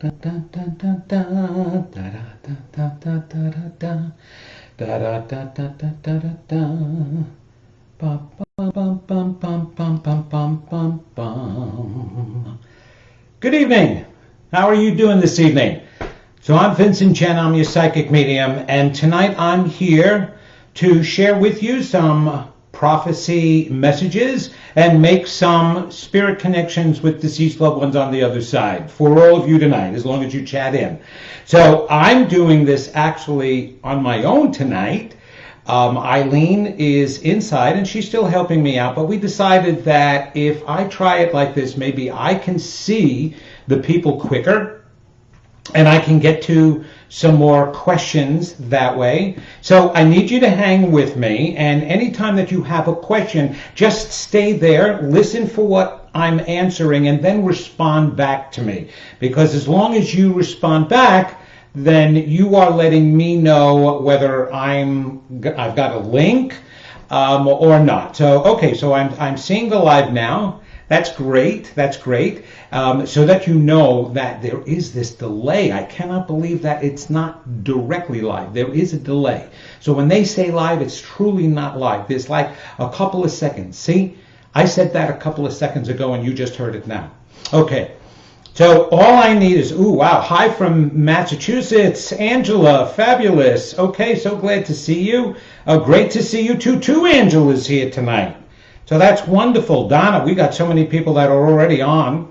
Da da da da da da da da da da da da da da da da da da da. Bum bum bum bum bum bum bum bum bum bum. Good evening. How are you doing this evening? So I'm Vincent Chen. I'm your psychic medium, and tonight I'm here to share with you some prophecy messages and make some spirit connections with deceased loved ones on the other side for all of you tonight, as long as you chat in. So I'm doing this actually on my own tonight. Eileen is inside and she's still helping me out, but we decided that if I try it like this, maybe I can see the people quicker and I can get to some more questions that way. So I need you to hang with me, and anytime that you have a question, just stay there, listen for what I'm answering, and then respond back to me. Because as long as you respond back, then you are letting me know whether I've got a link or not. So okay, so I'm seeing the live now. That's great. That's great. So that you know that there is this delay. I cannot believe that it's not directly live. There is a delay. So when they say live, it's truly not live. There's like a couple of seconds. See, I said that a couple of seconds ago and you just heard it now. Okay. So all I need is, ooh, wow, hi from Massachusetts, Angela, fabulous. Okay, so glad to see you. Great to see you too. Two Angelas here tonight. So that's wonderful. Donna, we got so many people that are already on,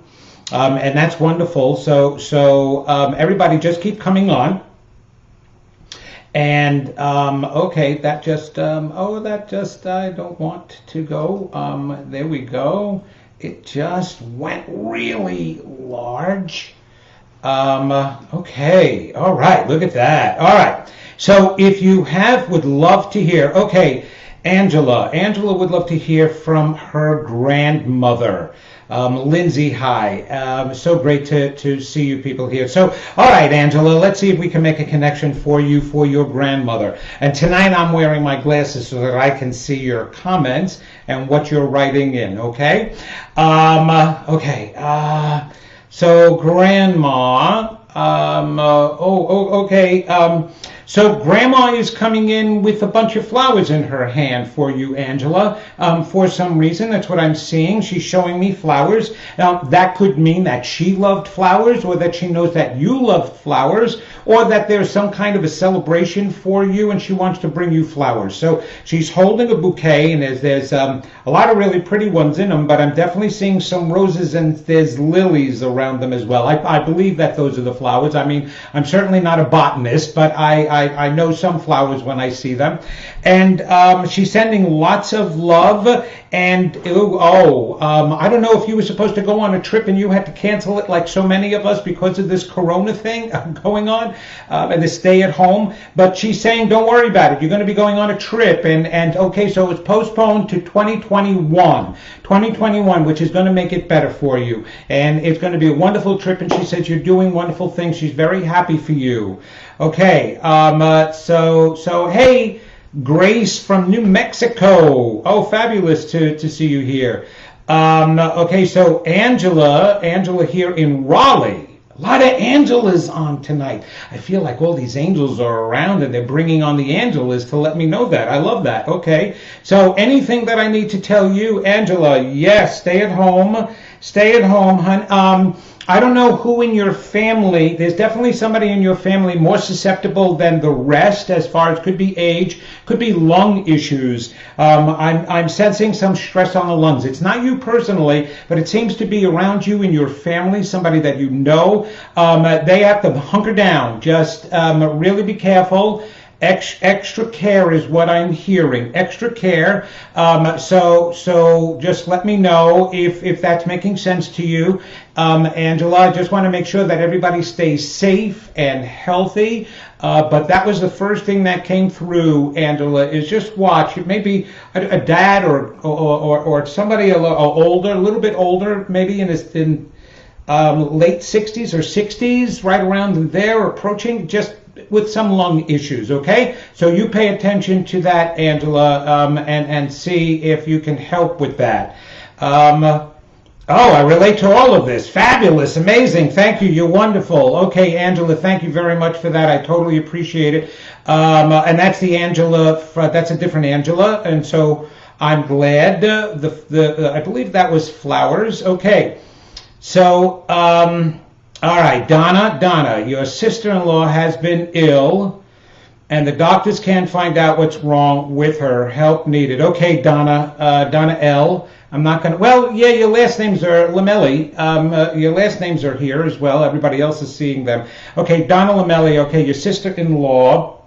and that's wonderful. So everybody just keep coming on. And, okay, that just, I don't want to go. There we go. It just went really large. Okay, all right, look at that. All right, so if you would love to hear, okay, Angela would love to hear from her grandmother. Lindsay, hi. So great to see you people here. So, all right, Angela, let's see if we can make a connection for you for your grandmother. And tonight I'm wearing my glasses so that I can see your comments and what you're writing in, okay? So grandma, okay. So Grandma is coming in with a bunch of flowers in her hand for you, Angela. For some reason, that's what I'm seeing. She's showing me flowers. Now, that could mean that she loved flowers, or that she knows that you love flowers, or that there's some kind of a celebration for you and she wants to bring you flowers. So she's holding a bouquet, and there's a lot of really pretty ones in them, but I'm definitely seeing some roses and there's lilies around them as well. I believe that those are the flowers. I mean, I'm certainly not a botanist, but I know some flowers when I see them. And she's sending lots of love. And I don't know if you were supposed to go on a trip and you had to cancel it like so many of us because of this corona thing going on and the stay at home. But she's saying, don't worry about it. You're going to be going on a trip. And okay, so it's postponed to 2021, which is going to make it better for you. And it's going to be a wonderful trip. And she says you're doing wonderful things. She's very happy for you. Okay, so hey, Grace from New Mexico. Oh, fabulous to see you here. Okay, so Angela here in Raleigh. A lot of Angelas on tonight. I feel like all these angels are around and they're bringing on the Angelas to let me know that. I love that. Okay, so anything that I need to tell you, Angela, yes, stay at home. Stay at home, hon. I don't know who in your family, there's definitely somebody in your family more susceptible than the rest as far as could be age, could be lung issues. I'm sensing some stress on the lungs. It's not you personally, but it seems to be around you in your family, somebody that you know. They have to hunker down. Just really be careful. Extra care is what I'm hearing. Extra care. So just let me know if that's making sense to you. Angela, I just want to make sure that everybody stays safe and healthy. But that was the first thing that came through, Angela, is just watch. It may be a dad or somebody a little bit older, maybe in late 60s or 60s, right around there, approaching, just with some lung issues, okay? So you pay attention to that, Angela, and see if you can help with that. Oh, I relate to all of this. Fabulous, amazing. Thank you. You're wonderful. Okay, Angela, thank you very much for that. I totally appreciate it. And that's the Angela. That's a different Angela, and so I'm glad. I believe that was Flowers. Okay, so all right, Donna. Donna, your sister-in-law has been ill, and the doctors can't find out what's wrong with her. Help needed. Okay, Donna. Donna L. I'm not going to. Well, yeah, your last names are Lamelli. Your last names are here as well. Everybody else is seeing them. Okay, Donna Lamelli. Okay, your sister-in-law.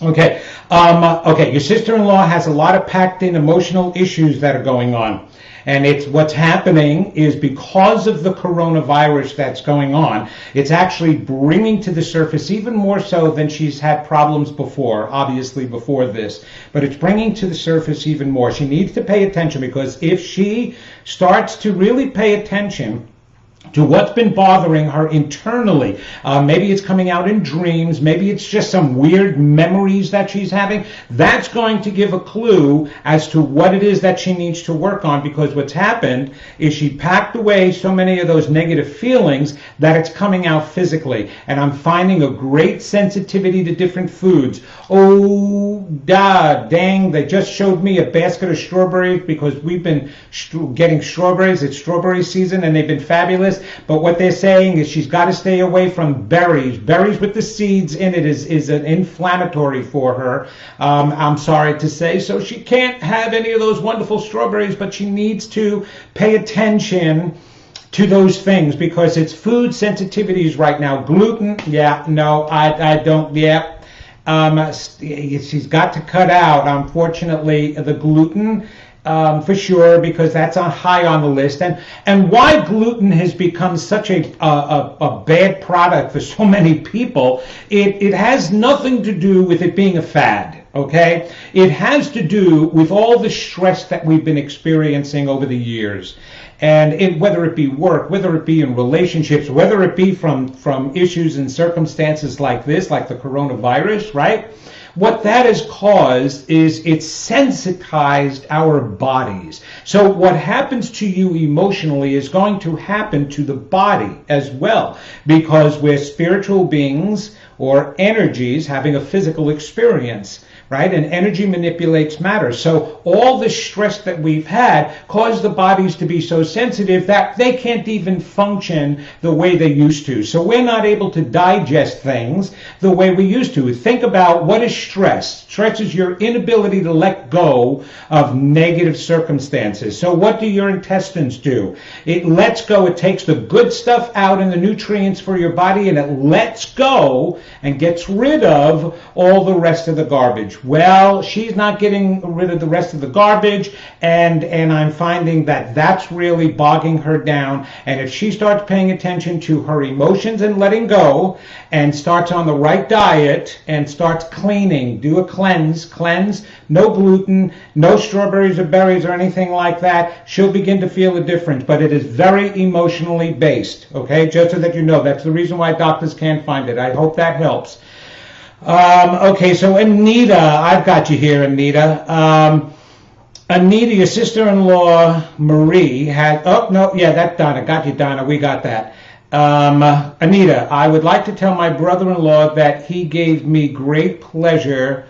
Okay. Okay, your sister-in-law has a lot of packed-in emotional issues that are going on. And it's what's happening is because of the coronavirus that's going on, it's actually bringing to the surface even more so than she's had problems before, obviously before this. But it's bringing to the surface even more. She needs to pay attention because if she starts to really pay attention to what's been bothering her internally. Maybe it's coming out in dreams. Maybe it's just some weird memories that she's having. That's going to give a clue as to what it is that she needs to work on, because what's happened is she packed away so many of those negative feelings that it's coming out physically. And I'm finding a great sensitivity to different foods. Oh, dang, they just showed me a basket of strawberries because we've been getting strawberries. It's strawberry season and they've been fabulous. But what they're saying is she's got to stay away from berries. Berries with the seeds in it is an inflammatory for her. I'm sorry to say. So she can't have any of those wonderful strawberries, but she needs to pay attention to those things because it's food sensitivities right now. Gluten, yeah, no, I don't, yeah. She's got to cut out, unfortunately, the gluten. For sure, because that's high on the list, and why gluten has become such a bad product for so many people. It has nothing to do with it being a fad. Okay, it has to do with all the stress that we've been experiencing over the years, and whether it be work, whether it be in relationships, whether it be from issues and circumstances like this, like the coronavirus, right? What that has caused is it's sensitized our bodies. So what happens to you emotionally is going to happen to the body as well, because we're spiritual beings or energies having a physical experience, right? And energy manipulates matter. So all the stress that we've had caused the bodies to be so sensitive that they can't even function the way they used to. So we're not able to digest things the way we used to. Think about what is stress. Stress is your inability to let go of negative circumstances. So what do your intestines do? It lets go. It takes the good stuff out and the nutrients for your body, and it lets go and gets rid of all the rest of the garbage. Well, she's not getting rid of the rest of the garbage, and I'm finding that that's really bogging her down. And if she starts paying attention to her emotions and letting go, and starts on the right diet, and starts cleaning, do a cleanse, no gluten, no strawberries or berries or anything like that, she'll begin to feel a difference. But it is very emotionally based, okay? Just so that you know, that's the reason why doctors can't find it. I hope that helps. Okay, so Anita, I've got you here, Anita. Anita, your sister-in-law, Marie, had, oh, no, yeah, that's Donna. Got you, Donna. We got that. Anita, I would like to tell my brother-in-law that he gave me great pleasure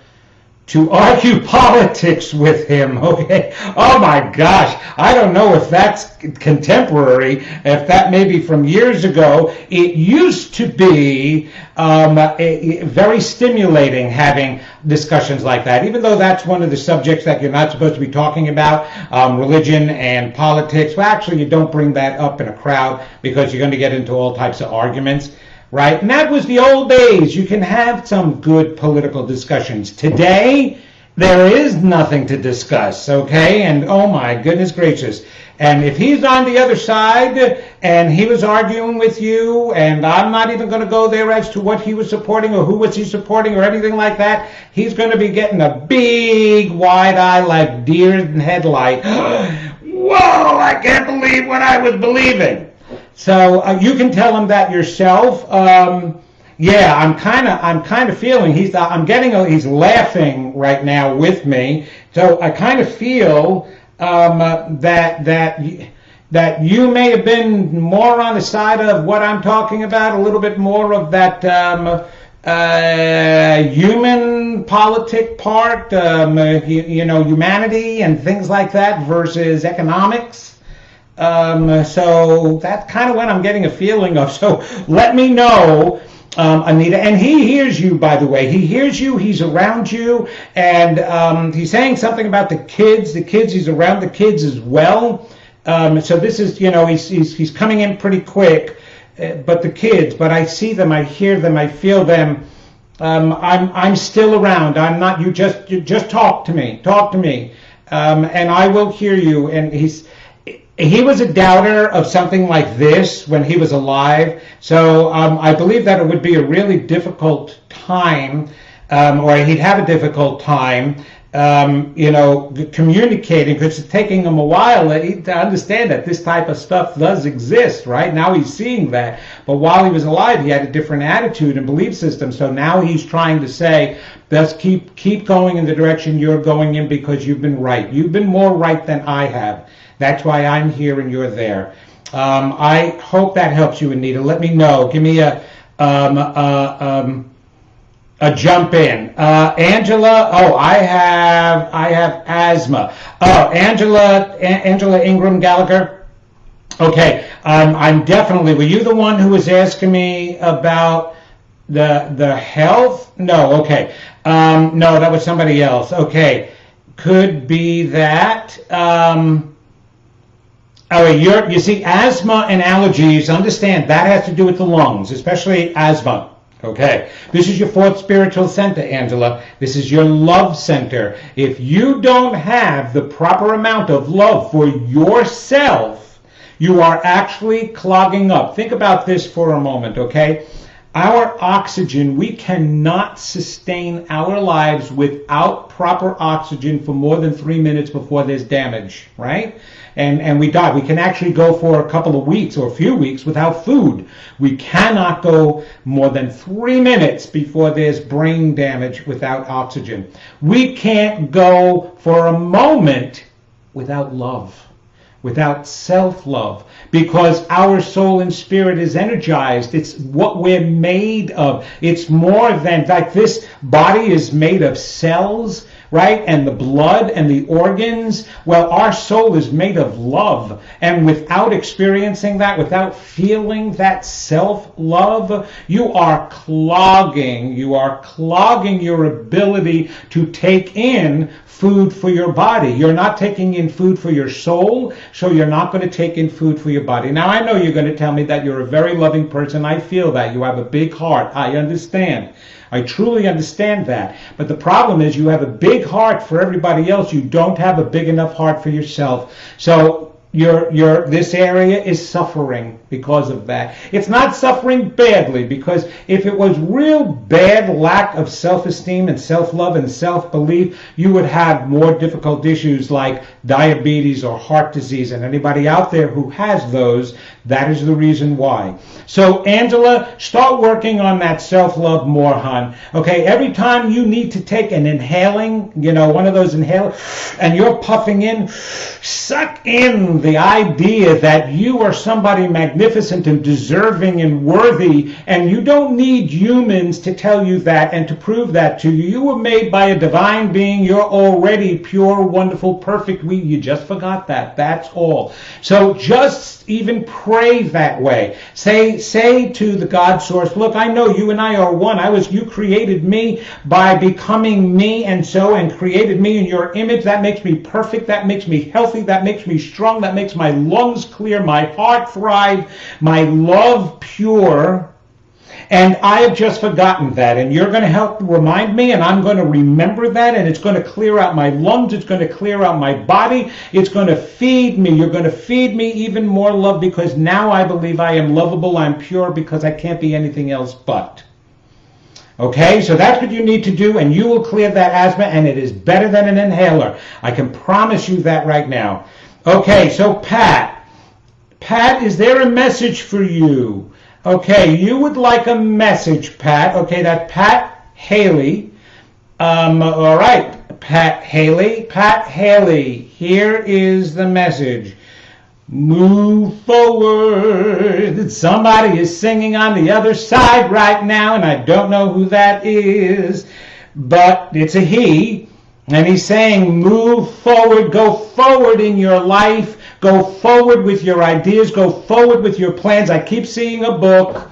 to argue politics with him. Okay. Oh my gosh. I don't know if that's contemporary, if that may be from years ago. It used to be very stimulating having discussions like that, even though that's one of the subjects that you're not supposed to be talking about, religion and politics. Well, actually, you don't bring that up in a crowd because you're going to get into all types of arguments. Right? And that was the old days. You can have some good political discussions. Today, there is nothing to discuss, okay? And oh my goodness gracious. And if he's on the other side and he was arguing with you, and I'm not even going to go there as to what he was supporting or who was he supporting or anything like that, he's going to be getting a big wide eye like deer in headlight. Whoa, I can't believe what I was believing. So you can tell him that yourself. Yeah, I'm kind of feeling he's laughing right now with me. So I kind of feel that that you may have been more on the side of what I'm talking about, a little bit more of that human politic part, humanity and things like that versus economics. So that's kind of what I'm getting a feeling of. So let me know, Anita. And he hears you, by the way. He hears you. He's around you. And he's saying something about the kids. He's around the kids as well. So this is, he's coming in pretty quick. But the kids, but I see them, I hear them, I feel them. I'm still around. I'm not. You just talk to me, and I will hear you. And he was a doubter of something like this when he was alive. So I believe that it would be a really difficult time, or he'd have a difficult time. Communicating, because it's taking him a while to understand that this type of stuff does exist. Right now he's seeing that, but while he was alive he had a different attitude and belief system. So now he's trying to say, let's keep going in the direction you're going in, because you've been right. You've been more right than I have. That's why I'm here and you're there. I hope that helps you, Anita. Let me know. Give me a jump in. Angela, I have asthma. Oh, Angela Ingram Gallagher. Okay, I'm definitely, were you the one who was asking me about the health? No, okay. No, that was somebody else. Okay, could be that. You see, asthma and allergies, understand, that has to do with the lungs, especially asthma. Okay, this is your fourth spiritual center, Angela. This is your love center. If you don't have the proper amount of love for yourself, you are actually clogging up. Think about this for a moment, okay? Our oxygen, we cannot sustain our lives without proper oxygen for more than 3 minutes before there's damage, right? And we die. We can actually go for a couple of weeks or a few weeks without food. We cannot go more than 3 minutes before there's brain damage without oxygen. We can't go for a moment without love, without self-love, because our soul and spirit is energized. It's what we're made of. It's more than, like, this body is made of cells, right? And the blood and the organs. Well, our soul is made of love. And without experiencing that, without feeling that self-love, you are clogging your ability to take in food for your body. You're not taking in food for your soul, so you're not going to take in food for your body. Now, I know you're going to tell me that you're a very loving person. I feel that. You have a big heart. I understand. I truly understand that. But the problem is, you have a big heart for everybody else. You don't have a big enough heart for yourself. So this area is suffering because of that. It's not suffering badly, because if it was real bad lack of self-esteem and self-love and self-belief, you would have more difficult issues like diabetes or heart disease. And anybody out there who has those, that is the reason why. So, Angela, start working on that self-love more, hon. Okay, every time you need to take an inhaling, one of those inhalers, and you're puffing in, suck in the idea that you are somebody magnificent and deserving and worthy, and you don't need humans to tell you that and to prove that to you. You were made by a divine being. You're already pure, wonderful, perfect. You just forgot that. That's all. So just even pray that way. Say to the God source, look, I know you and I are one. You created me by becoming me, and created me in your image. That makes me perfect. That makes me healthy. That makes me strong. That makes my lungs clear, my heart thrive, my love pure. And I have just forgotten that, and you're going to help remind me, and I'm going to remember that, and it's going to clear out my lungs, it's going to clear out my body, it's going to feed me. You're going to feed me even more love, because now I believe I am lovable, I'm pure, because I can't be anything else but. Okay, so that's what you need to do, and you will clear that asthma, and it is better than an inhaler. I can promise you that right now. Okay, so Pat, is there a message for you? Okay, you would like a message, Pat. Okay, that's Pat Haley. All right, Pat Haley. Pat Haley, here is the message. Move forward. Somebody is singing on the other side right now, and I don't know who that is, but it's a he, and he's saying, move forward, go forward in your life, go forward with your ideas, go forward with your plans. I keep seeing a book.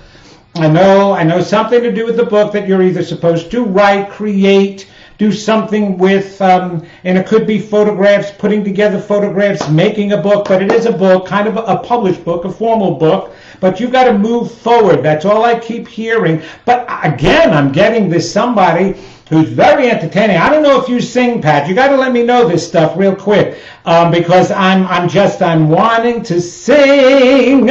I know something to do with the book that you're either supposed to write, create, do something with, and it could be photographs, putting together photographs, making a book, but it is a book, kind of a published book, a formal book, but you've got to move forward. That's all I keep hearing. But again, I'm getting this somebody who's very entertaining. I don't know if you sing, Pat. You got to let me know this stuff real quick, because I'm wanting to sing.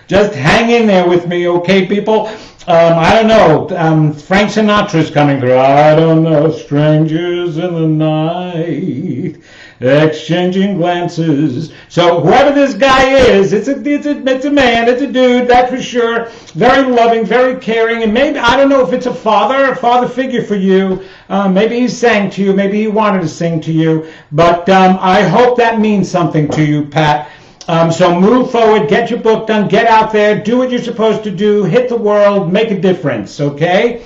Just hang in there with me, okay, people? I don't know. Frank Sinatra's coming through. I don't know. Strangers in the night, exchanging glances. So whoever this guy is, it's a man, it's a dude, that's for sure. Very loving, very caring, and maybe, I don't know if it's a father figure for you. Maybe he sang to you, maybe he wanted to sing to you, but I hope that means something to you, Pat. So move forward, get your book done, get out there, do what you're supposed to do, hit the world, make a difference, okay?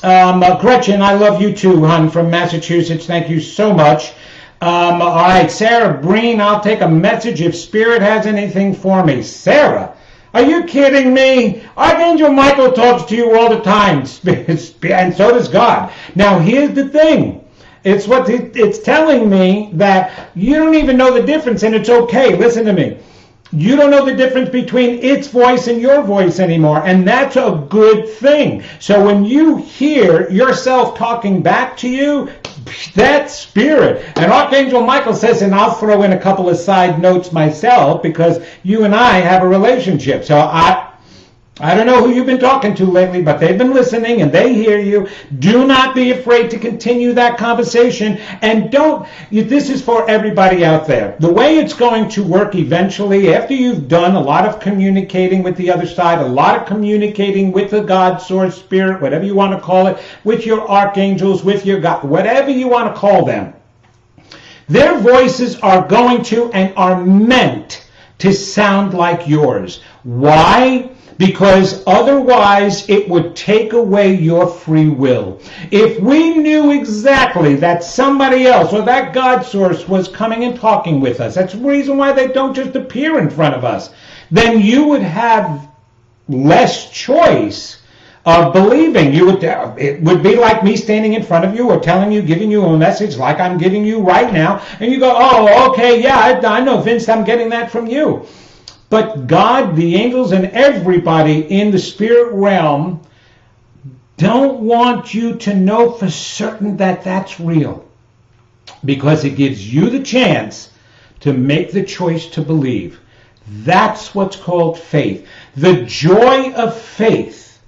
Gretchen, I love you too, hon, from Massachusetts. Thank you so much. All right, Sarah Breen, I'll take a message if Spirit has anything for me. Sarah, are you kidding me? Archangel Michael talks to you all the time, and so does God. Now, here's the thing. It's telling me that you don't even know the difference, and it's okay. Listen to me. You don't know the difference between its voice and your voice anymore, and that's a good thing. So when you hear yourself talking back to you, that's Spirit. And Archangel Michael says, and I'll throw in a couple of side notes myself, because you and I have a relationship. So I don't know who you've been talking to lately, but they've been listening and they hear you. Do not be afraid to continue that conversation. And this is for everybody out there. The way it's going to work eventually, after you've done a lot of communicating with the other side, a lot of communicating with the God, Source, Spirit, whatever you want to call it, with your archangels, with your God, whatever you want to call them, their voices are going to and are meant to sound like yours. Why? Because otherwise it would take away your free will. If we knew exactly that somebody else or that God source was coming and talking with us, that's the reason why they don't just appear in front of us, then you would have less choice of believing. It would be like me standing in front of you or telling you, giving you a message like I'm giving you right now, and you go, oh, okay, yeah, I know, Vince, I'm getting that from you. But God, the angels, and everybody in the spirit realm don't want you to know for certain that that's real, because it gives you the chance to make the choice to believe. That's what's called faith. The joy of faith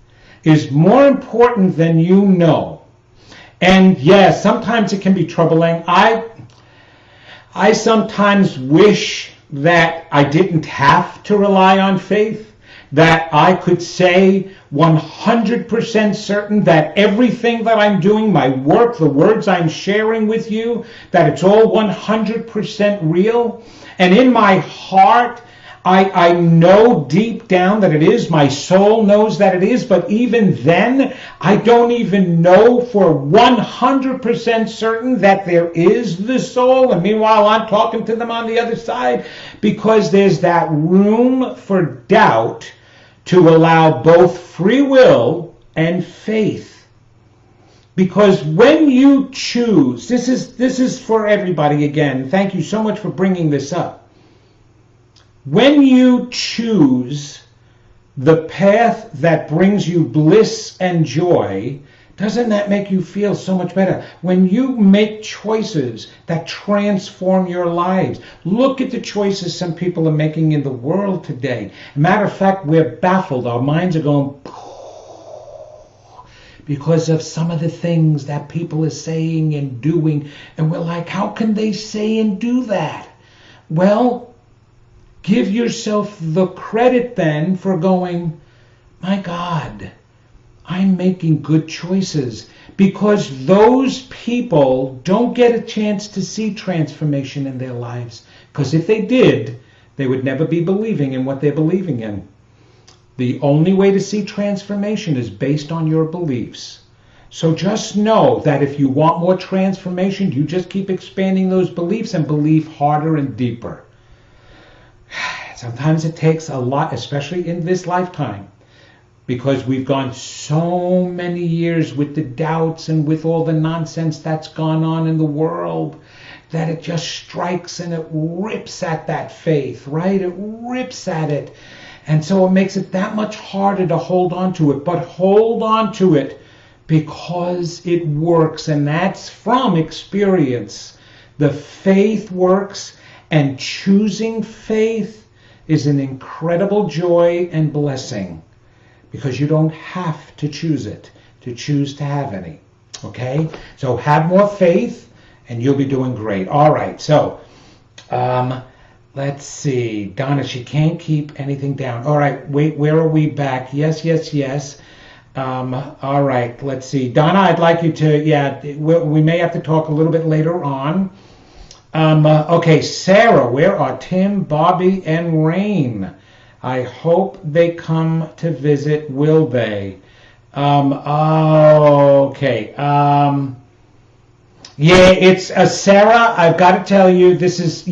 is more important than you know. And yes, sometimes it can be troubling. I sometimes wish that I didn't have to rely on faith, that I could say 100% certain that everything that I'm doing, my work, the words I'm sharing with you, that it's all 100% real. And in my heart, I know deep down that it is. My soul knows that it is. But even then, I don't even know for 100% certain that there is the soul. And meanwhile, I'm talking to them on the other side, because there's that room for doubt to allow both free will and faith. Because when you choose, this is for everybody again. Thank you so much for bringing this up. When you choose the path that brings you bliss and joy, doesn't that make you feel so much better? When you make choices that transform your lives. Look at the choices some people are making in the world today. Matter of fact, we're baffled. Our minds are going because of some of the things that people are saying and doing. And we're like, how can they say and do that? Well, give yourself the credit then for going, my God, I'm making good choices, because those people don't get a chance to see transformation in their lives. Because if they did, they would never be believing in what they're believing in. The only way to see transformation is based on your beliefs. So just know that if you want more transformation, you just keep expanding those beliefs and believe harder and deeper. Sometimes it takes a lot, especially in this lifetime, because we've gone so many years with the doubts and with all the nonsense that's gone on in the world, that it just strikes and it rips at that faith, right? It rips at it. And so it makes it that much harder to hold on to it. But hold on to it because it works. And that's from experience. The faith works, and choosing faith is an incredible joy and blessing, because you don't have to choose it to choose to have any. Okay? So have more faith and you'll be doing great. All right. So let's see. Donna, she can't keep anything down. All right. Wait, where are we back? Yes. All right. Let's see. Donna, I'd like you to, we may have to talk a little bit later on. Okay. Sarah, where are Tim, Bobby, and Rain? I hope they come to visit. Will they? Okay. Yeah, it's Sarah. I've got to tell you, this is,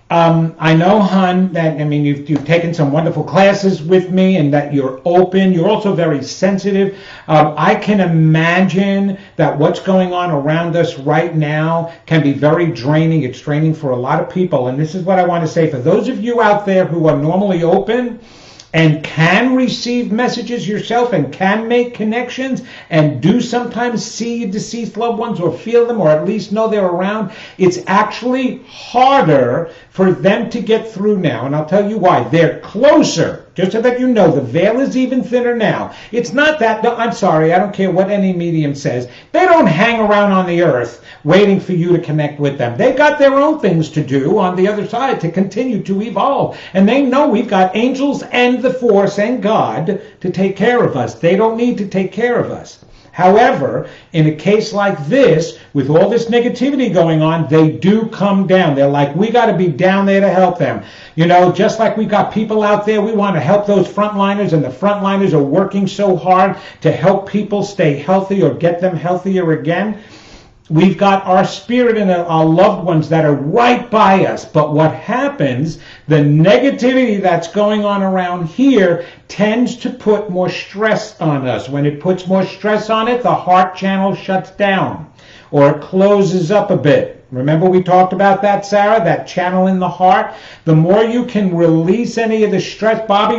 I know, hon, that, I mean, you've taken some wonderful classes with me, and that you're open. You're also very sensitive. I can imagine that what's going on around us right now can be very draining. It's draining for a lot of people. And this is what I want to say. For those of you out there who are normally open and can receive messages yourself and can make connections and do sometimes see deceased loved ones or feel them or at least know they're around, it's actually harder for them to get through now. And I'll tell you why. They're closer. Just so that you know, the veil is even thinner now. It's not that, no, I'm sorry, I don't care what any medium says. They don't hang around on the earth waiting for you to connect with them. They got their own things to do on the other side to continue to evolve. And they know we've got angels and the Force and God to take care of us. They don't need to take care of us. However, in a case like this, with all this negativity going on, they do come down. They're like, we got to be down there to help them. You know, just like we've got people out there, we want to help those frontliners, and the frontliners are working so hard to help people stay healthy or get them healthier again. We've got our spirit and our loved ones that are right by us. But what happens, the negativity that's going on around here tends to put more stress on us. When it puts more stress on it, the heart channel shuts down or it closes up a bit. Remember we talked about that, Sarah, that channel in the heart? The more you can release any of the stress, Bobby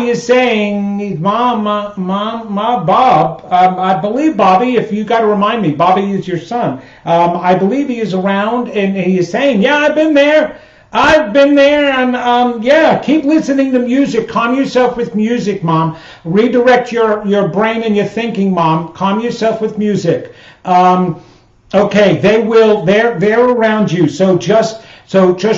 is saying, Mom, Bob, I believe Bobby, if you got to remind me, Bobby is your son. I believe he is around, and he is saying, yeah, I've been there, and keep listening to music. Calm yourself with music, Mom. Redirect your brain and your thinking, Mom. Calm yourself with music. Okay, they're around you. So just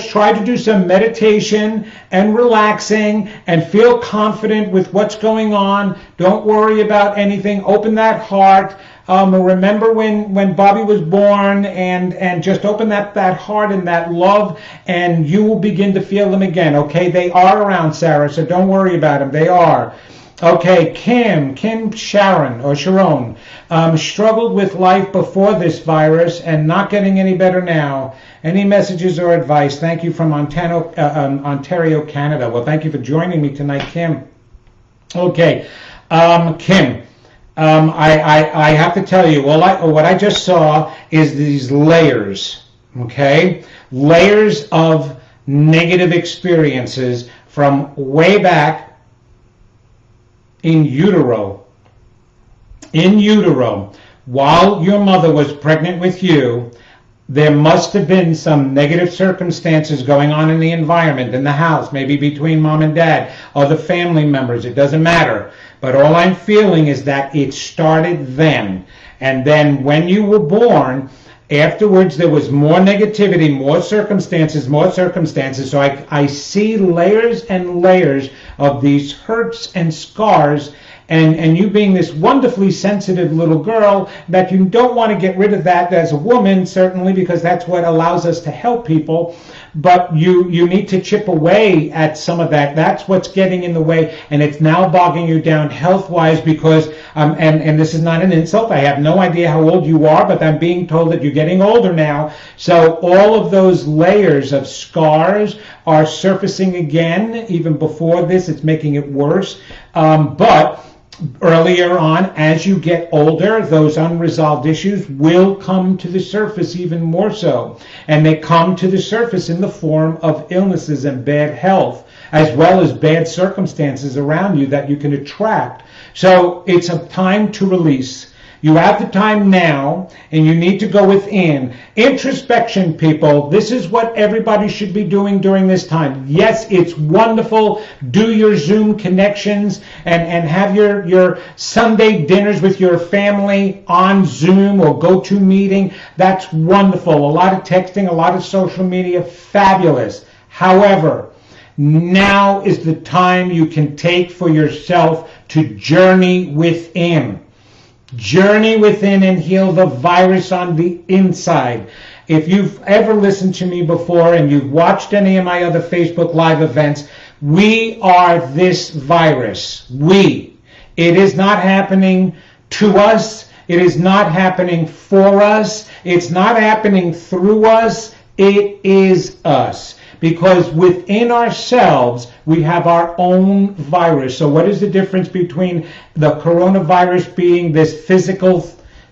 try to do some meditation and relaxing and feel confident with what's going on. Don't worry about anything. Open that heart. Remember when Bobby was born, and just open that heart and that love, and you will begin to feel them again. Okay, they are around, Sarah, so don't worry about them. They are. Okay, Kim Sharon, struggled with life before this virus and not getting any better now. Any messages or advice? Thank you from Ontario, Canada. Well, thank you for joining me tonight, Kim. Okay, Kim, I have to tell you, what I just saw is these layers, okay? Layers of negative experiences from way back in utero, while your mother was pregnant with you. There must have been some negative circumstances going on in the environment, in the house, maybe between mom and dad, other family members, it doesn't matter. But all I'm feeling is that it started then. And then when you were born, afterwards there was more negativity, more circumstances. So I see layers and layers of these hurts and scars, and you being this wonderfully sensitive little girl, that you don't want to get rid of that as a woman, certainly, because that's what allows us to help people. But you need to chip away at some of that. That's what's getting in the way, and it's now bogging you down health-wise, because and this is not an insult. I have no idea how old you are, but I'm being told that you're getting older now. So all of those layers of scars are surfacing again. Even before this, it's making it worse. But earlier on, as you get older, those unresolved issues will come to the surface even more so. And they come to the surface in the form of illnesses and bad health, as well as bad circumstances around you that you can attract. So it's a time to release. You have the time now, and you need to go within. Introspection, people. This is what everybody should be doing during this time. Yes, it's wonderful. Do your Zoom connections and have your Sunday dinners with your family on Zoom or GoToMeeting. That's wonderful. A lot of texting, a lot of social media. Fabulous. However, now is the time you can take for yourself to journey within. Journey within and heal the virus on the inside. If you've ever listened to me before and you've watched any of my other Facebook Live events, we are this virus. We. It is not happening to us. It is not happening for us. It's not happening through us. It is us. Because within ourselves, we have our own virus. So what is the difference between the coronavirus being this physical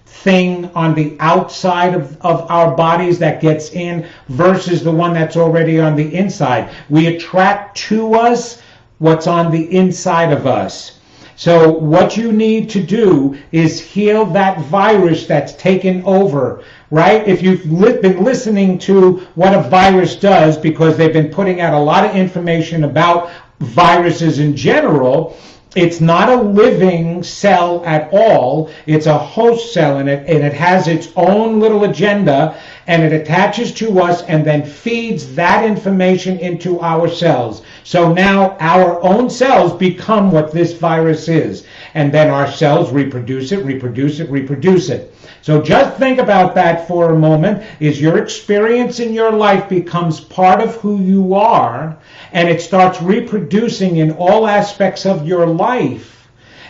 thing on the outside of our bodies that gets in versus the one that's already on the inside? We attract to us what's on the inside of us. So what you need to do is heal that virus that's taken over, right? If you've been listening to what a virus does, because they've been putting out a lot of information about viruses in general, it's not a living cell at all. It's a host cell, and it has its own little agenda, and it attaches to us and then feeds that information into our cells. So now our own cells become what this virus is, and then our cells reproduce it. So just think about that for a moment. Is your experience in your life becomes part of who you are, and it starts reproducing in all aspects of your life.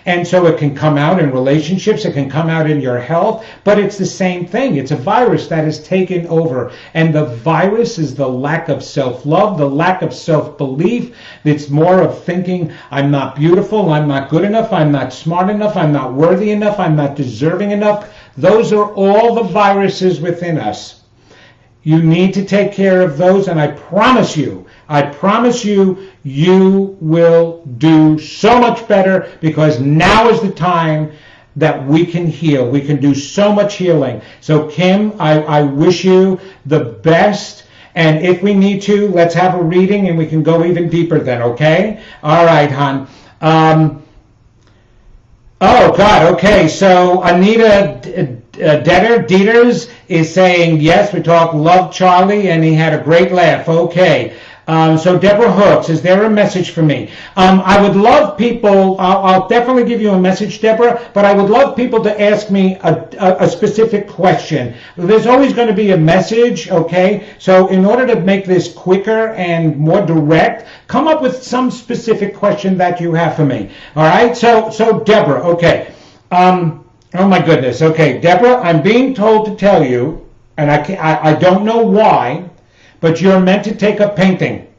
And so it can come out in relationships, it can come out in your health, but it's the same thing. It's a virus that has taken over. And the virus is the lack of self-love, the lack of self-belief. It's more of thinking, I'm not beautiful, I'm not good enough, I'm not smart enough, I'm not worthy enough, I'm not deserving enough. Those are all the viruses within us. You need to take care of those, and I promise you, you will do so much better, because now is the time that we can heal. We can do so much healing. So Kim, I wish you the best. And if we need to, let's have a reading and we can go even deeper then, okay? All right, hon. Oh, God, okay. So Anita Dieters is saying, yes, we talk, love Charlie, and he had a great laugh. Okay. So Deborah Hooks, is there a message for me? I would love people, I'll definitely give you a message, Deborah, but I would love people to ask me a specific question. There's always going to be a message, okay? So in order to make this quicker and more direct, come up with some specific question that you have for me. All right? So Deborah, okay. Oh my goodness. Okay, Deborah, I'm being told to tell you, and I don't know why, but you're meant to take up painting.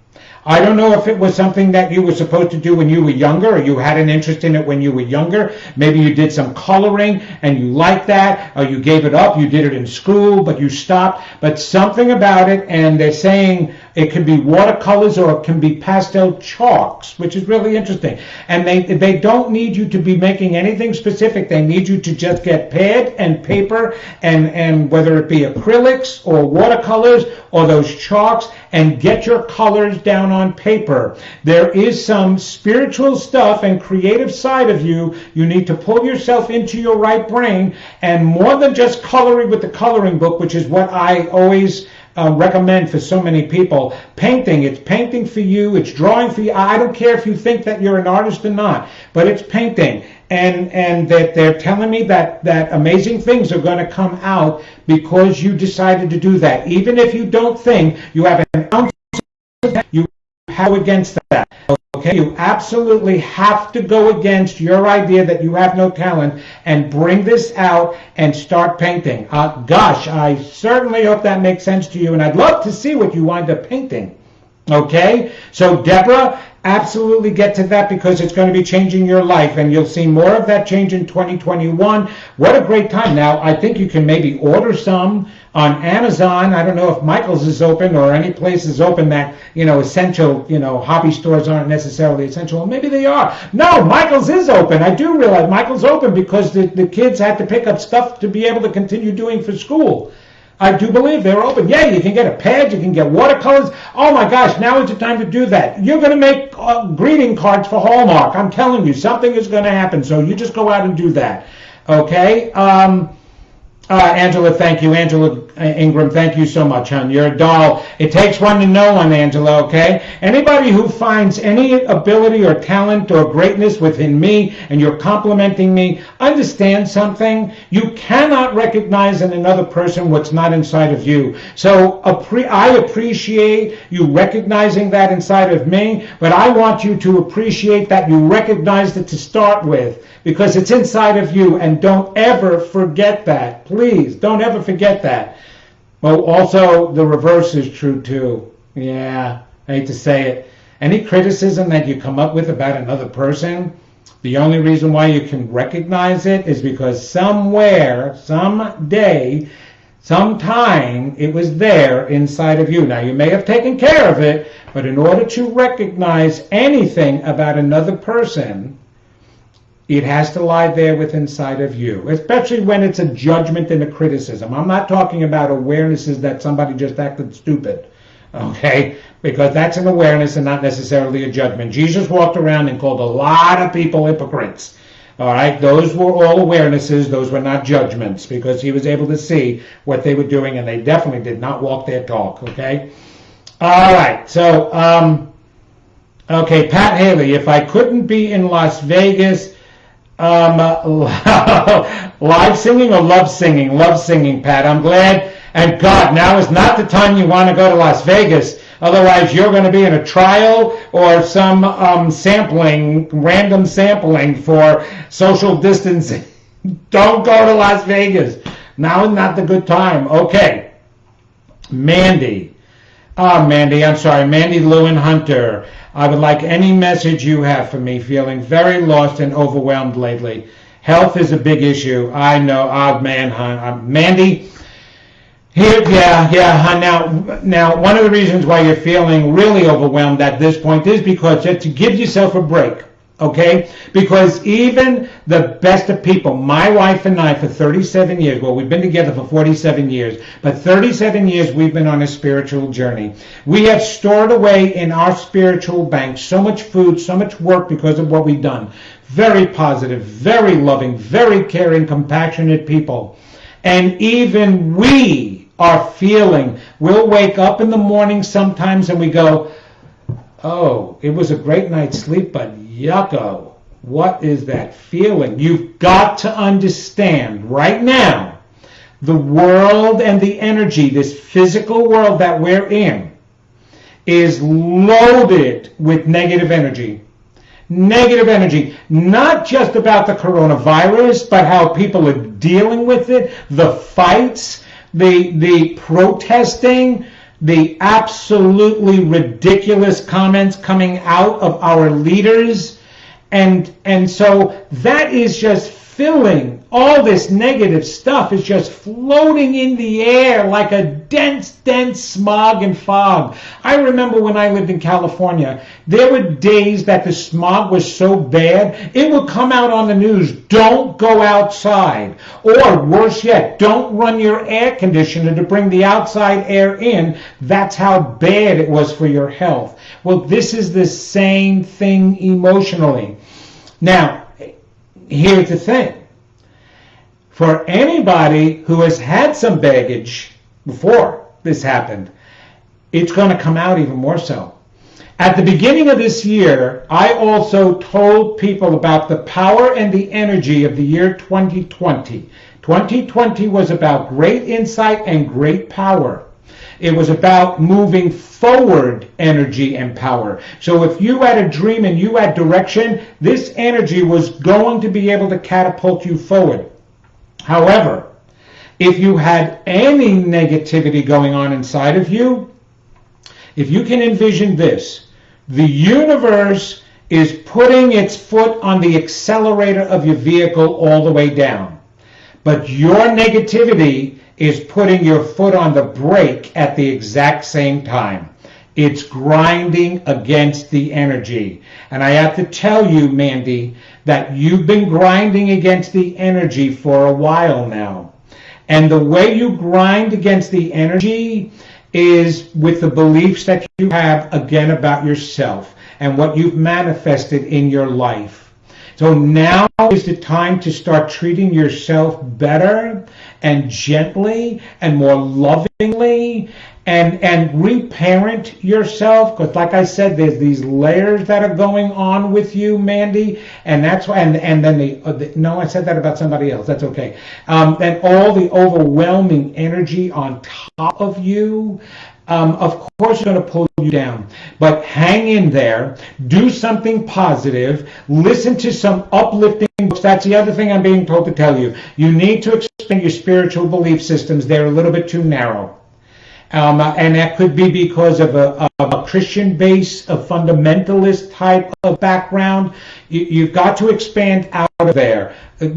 I don't know if it was something that you were supposed to do when you were younger, or you had an interest in it when you were younger. Maybe you did some coloring and you liked that, or you gave it up. You did it in school, but you stopped. But something about it, and they're saying it can be watercolors or it can be pastel chalks, which is really interesting. And they don't need you to be making anything specific. They need you to just get pad and paper, and whether it be acrylics or watercolors or those chalks, and get your colors down on paper. There is some spiritual stuff and creative side of you. You need to pull yourself into your right brain, and more than just coloring with the coloring book, which is what I always recommend for so many people. Painting, it's painting for you, it's drawing for you. I don't care if you think that you're an artist or not, but it's painting. And that they're telling me that amazing things are going to come out because you decided to do that. Even if you don't think you have an ounce of that, you have against that. Okay, you absolutely have to go against your idea that you have no talent and bring this out and start painting. Gosh, I certainly hope that makes sense to you, and I'd love to see what you wind up painting. Okay, so Deborah, absolutely get to that because it's going to be changing your life, and you'll see more of that change in 2021. What a great time. Now, I think you can maybe order some on Amazon. I don't know if Michael's is open or any place is open that, essential, hobby stores aren't necessarily essential. Well, maybe they are. No, Michael's is open. I do realize Michael's open because the kids had to pick up stuff to be able to continue doing for school. I do believe they're open. Yeah, you can get a pad, you can get watercolors. Oh my gosh, now is the time to do that. You're going to make greeting cards for Hallmark. I'm telling you, something is going to happen. So you just go out and do that. Okay? Angela, thank you. Angela Ingram, thank you so much, hon. You're a doll. It takes one to know one, Angela, okay? Anybody who finds any ability or talent or greatness within me and you're complimenting me, understand something. You cannot recognize in another person what's not inside of you. So I appreciate you recognizing that inside of me, but I want you to appreciate that you recognized it to start with because it's inside of you, and don't ever forget that. Please, don't ever forget that. Well, also, the reverse is true, too. Yeah, I hate to say it. Any criticism that you come up with about another person, the only reason why you can recognize it is because somewhere, someday, sometime, it was there inside of you. Now, you may have taken care of it, but in order to recognize anything about another person, it has to lie there within inside of you, especially when it's a judgment and a criticism. I'm not talking about awarenesses that somebody just acted stupid, okay? Because that's an awareness and not necessarily a judgment. Jesus walked around and called a lot of people hypocrites, all right? Those were all awarenesses. Those were not judgments because he was able to see what they were doing, and they definitely did not walk their talk, okay? All right, so, okay, Pat Haley, if I couldn't be in Las Vegas, live singing or love singing? Love singing, Pat. I'm glad. And God, now is not the time you want to go to Las Vegas. Otherwise, you're going to be in a trial or some random sampling for social distancing. Don't go to Las Vegas. Now is not the good time. Okay. Mandy. Mandy, I'm sorry. Mandy Lewin Hunter. I would like any message you have for me. Feeling very lost and overwhelmed lately. Health is a big issue. I know. Oh, man, hon. Mandy, here, hon. Now, one of the reasons why you're feeling really overwhelmed at this point is because to give yourself a break. Okay? Because even the best of people, my wife and I for 37 years, well, we've been together for 47 years, but 37 years we've been on a spiritual journey. We have stored away in our spiritual bank so much food, so much work because of what we've done. Very positive, very loving, very caring, compassionate people. And even we are feeling, we'll wake up in the morning sometimes and we go, oh, it was a great night's sleep, but yucko, what is that feeling? You've got to understand right now, the world and the energy, this physical world that we're in, is loaded with negative energy. Negative energy, not just about the coronavirus, but how people are dealing with it, the fights, the protesting, the absolutely ridiculous comments coming out of our leaders. And so that is just filling, all this negative stuff is just floating in the air like a dense smog and fog. I remember when I lived in California, there were days that the smog was so bad, it would come out on the news, don't go outside. Or worse yet, don't run your air conditioner to bring the outside air in. That's how bad it was for your health. Well, this is the same thing emotionally. Now, here's the thing. For anybody who has had some baggage before, this happened, it's going to come out even more so. At the beginning of this year, I also told people about the power and the energy of the year 2020. 2020 was about great insight and great power. It was about moving forward energy and power. So if you had a dream and you had direction, this energy was going to be able to catapult you forward. However, if you had any negativity going on inside of you, if you can envision this, the universe is putting its foot on the accelerator of your vehicle all the way down. But your negativity is putting your foot on the brake at the exact same time. It's grinding against the energy. And I have to tell you, Mandy, that you've been grinding against the energy for a while now. And the way you grind against the energy is with the beliefs that you have, again, about yourself and what you've manifested in your life. So now is the time to start treating yourself better and gently and more lovingly and reparent yourself, because like I said, there's these layers that are going on with you, Mandy, and that's why, and then no, I said that about somebody else, that's okay, and all the overwhelming energy on top of you, of course it's going to pull you down, but hang in there, do something positive, listen to some uplifting books. That's the other thing I'm being told to tell you. You need to expand your spiritual belief systems. They're a little bit too narrow. And that could be because of a Christian base, a fundamentalist type of background. You've got to expand out of there.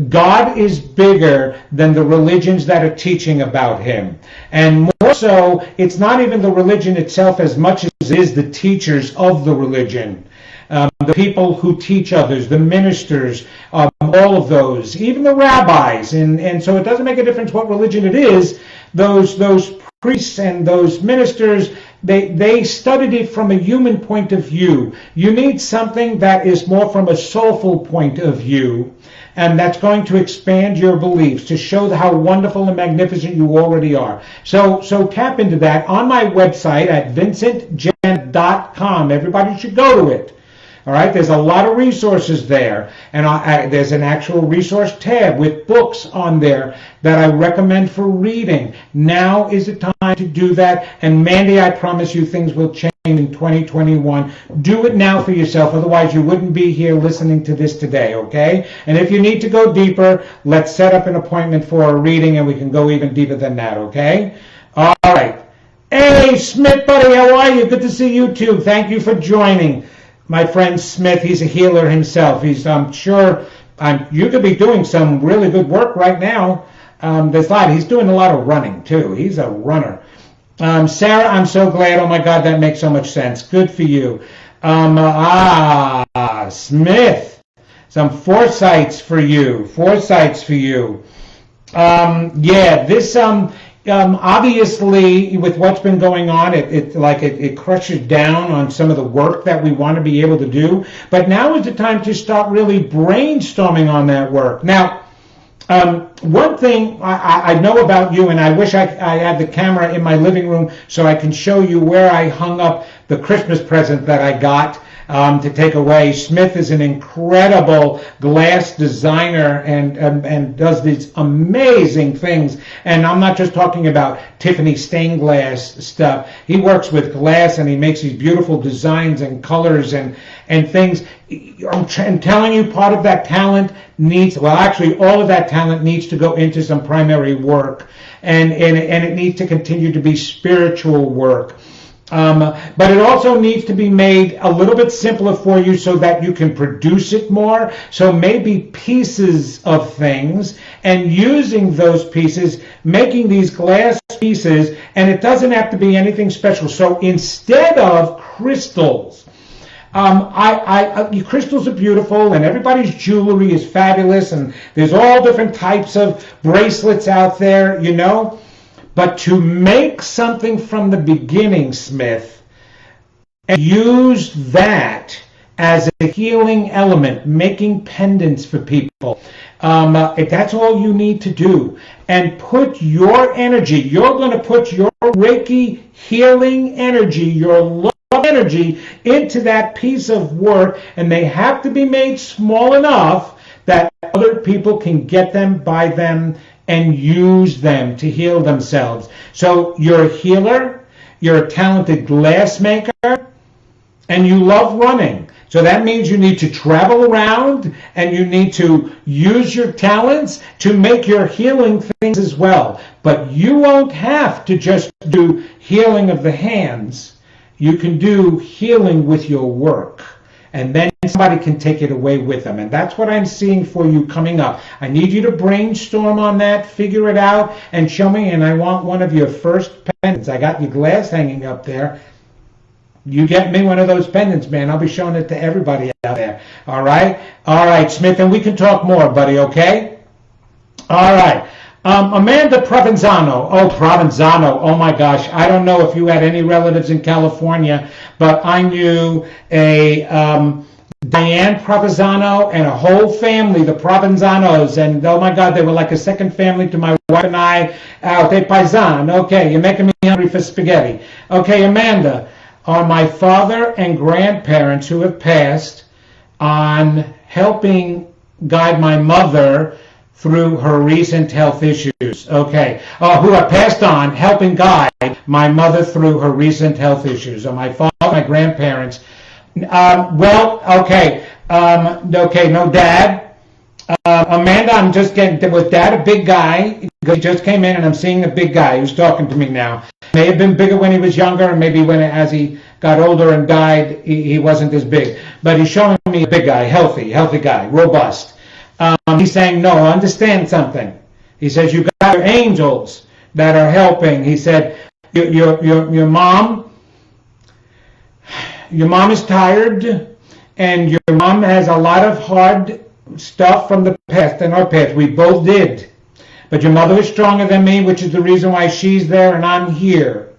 God is bigger than the religions that are teaching about him. And more so, it's not even the religion itself as much as it is the teachers of the religion. The people who teach others, the ministers, all of those, even the rabbis. And so it doesn't make a difference what religion it is. Those priests and those ministers, they studied it from a human point of view. You need something that is more from a soulful point of view, and that's going to expand your beliefs to show how wonderful and magnificent you already are. So tap into that on my website at vincentjan.com. Everybody should go to it. All right, there's a lot of resources there, and there's an actual resource tab with books on there that I recommend for reading. Now is the time to do that, and Mandy, I promise you things will change in 2021. Do it now for yourself, otherwise you wouldn't be here listening to this today, okay? And if you need to go deeper, let's set up an appointment for a reading, and we can go even deeper than that, okay? All right. Hey, Smith, buddy, how are you? Good to see you, too. Thank you for joining. My friend Smith, he's a healer himself. I'm sure you could be doing some really good work right now. He's doing a lot of running, too. He's a runner. Sarah, I'm so glad. Oh, my God, that makes so much sense. Good for you. Smith, some foresights for you. Obviously, with what's been going on, it crushes down on some of the work that we want to be able to do. But now is the time to start really brainstorming on that work. Now, one thing I know about you, and I wish I had the camera in my living room so I can show you where I hung up the Christmas present that I got to take away. Smith is an incredible glass designer and does these amazing things. And I'm not just talking about Tiffany stained glass stuff. He works with glass and he makes these beautiful designs and colors and things. I'm telling you, part of that talent all of that talent needs to go into some primary work, and it needs to continue to be spiritual work. But it also needs to be made a little bit simpler for you so that you can produce it more. So maybe pieces of things, and using those pieces, making these glass pieces, and it doesn't have to be anything special. So instead of crystals, crystals are beautiful, and everybody's jewelry is fabulous, and there's all different types of bracelets out there, you know. But to make something from the beginning, Smith, and use that as a healing element, making pendants for people. If that's all you need to do, and put your energy, you're going to put your Reiki healing energy, your love energy into that piece of work, and they have to be made small enough that other people can get them, buy them, and use them to heal themselves. So you're a healer, you're a talented glass maker, and you love running. So that means you need to travel around and you need to use your talents to make your healing things as well. But you won't have to just do healing of the hands. You can do healing with your work. And then somebody can take it away with them. And that's what I'm seeing for you coming up. I need you to brainstorm on that, figure it out, and show me. And I want one of your first pendants. I got your glass hanging up there. You get me one of those pendants, man. I'll be showing it to everybody out there. All right? All right, Smith, and we can talk more, buddy, okay? All right. Amanda Provenzano. Oh, Provenzano. Oh, my gosh. I don't know if you had any relatives in California, but I knew a Diane Provenzano and a whole family, the Provenzanos, and oh, my God, they were like a second family to my wife and I. Te paisan. Okay, you're making me hungry for spaghetti. Okay, Amanda. Are my father and grandparents who have passed on helping guide my mother through her recent health issues. Okay. Who have passed on helping guide my mother through her recent health issues. Or my father, my grandparents. Okay, no dad. Amanda, I'm just getting, was dad a big guy? He just came in and I'm seeing the big guy who's talking to me now. May have been bigger when he was younger, and maybe as he got older and died, he wasn't as big. But he's showing me a big guy, healthy guy, robust. He's saying, no, understand something. He says, you got your angels that are helping. He said, your mom is tired, and your mom has a lot of hard stuff from the past, in our past. We both did. But your mother is stronger than me, which is the reason why she's there and I'm here.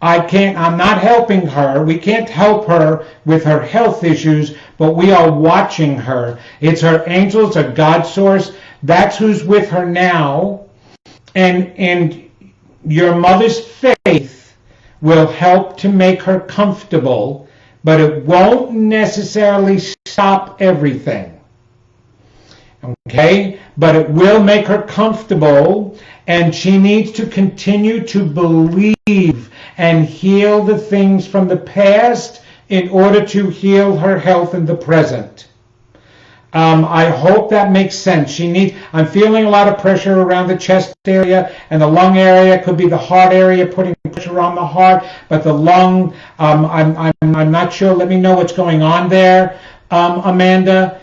I'm not helping her. We can't help her with her health issues, but we are watching her. It's her angels, her God source. That's who's with her now. And your mother's faith will help to make her comfortable, but it won't necessarily stop everything. Okay? But it will make her comfortable, and she needs to continue to believe and heal the things from the past in order to heal her health in the present. I hope that makes sense. I'm feeling a lot of pressure around the chest area, and the lung area could be the heart area, putting pressure on the heart, but the lung, I'm not sure. Let me know what's going on there, Amanda.